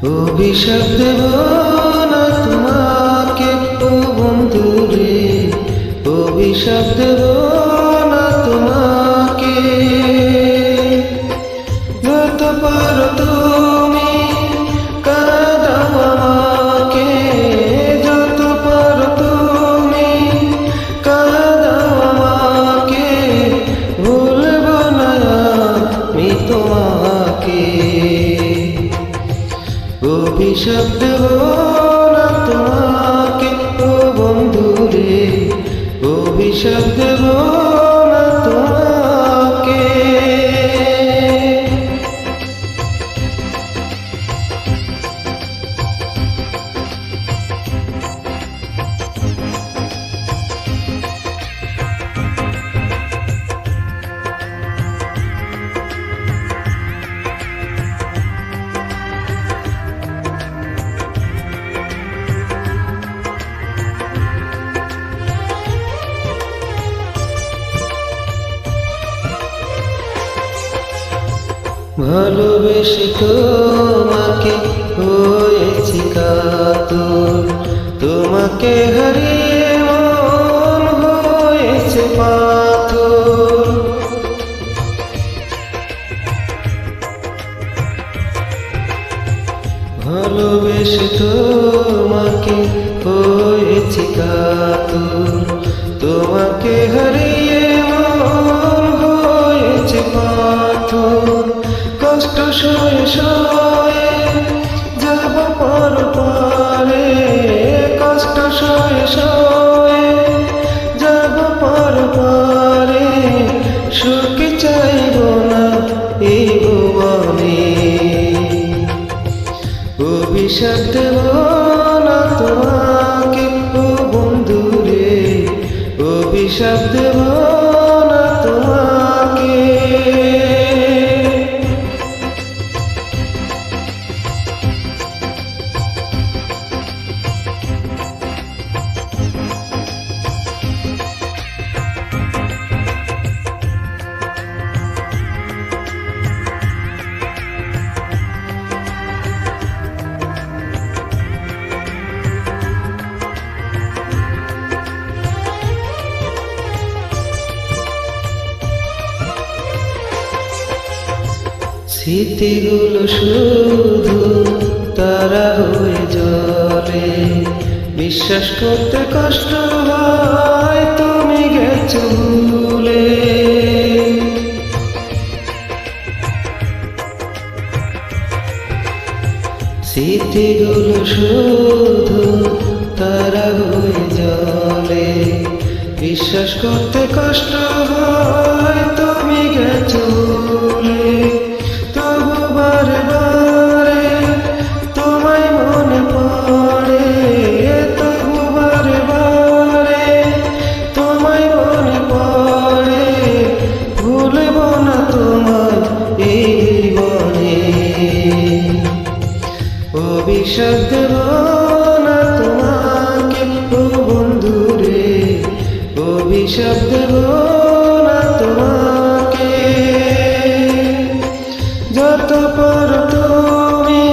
অভিশাপ দেব না তোমাকে ও বন্ধু রে, অভিশাপ দেব না তোমাকে। যত পারো তুমি কাঁদাও আমাকে, যত পারো তুমি কাঁদাও আমাকে, ভুলব না আমি তোমাকে। অভিশাপ দেব না তোমাকে ও বন্ধু রে, অভিশাপ দেব না তোমাকে। ভালোবেসে তোমাকে হয়েছি কাতর, তোমাকে হারিয়ে মন হয়েছে পাথর। ভালোবেসে তোমাকে হয়েছি কাতর, তোমাকে হারিয়ে মন হয়েছে পাথর। কষ্ট সয়ে সয়ে যাব পরপারে, কষ্ট সয়ে সয়ে যাব পরপারে, সুখ চাইব না এই ভুবনে। অভিশাপ দেব না তোমাকে ও বন্ধু রে, অভিশাপ দেব না তোমাকে। স্মৃতিগুলো শুধু তারা হয়ে জ্বলে, বিশ্বাস করতে কষ্ট হয় তুমি গেছো ভুলে। স্মৃতিগুলো শুধু তারা হয়ে জ্বলে, বিশ্বাস করতে কষ্ট হয় তুমি গেছো ভুলে। অভিশাপ দেব না তোমাকে ও বন্ধু রে, অভিশাপ দেব না তোমাকে। যত পারো তুমি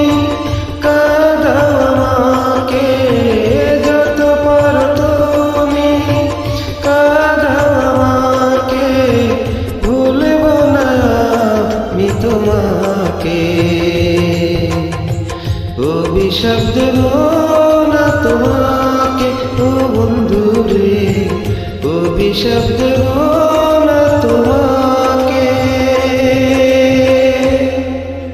কাঁদাও আমাকে, যত পারো তুমি কাঁদাও আমাকে, ভুলব না আমি তোমাকে। অভিশাপ দেব না তোমাকে ও বন্ধু রে, অভিশাপ দেব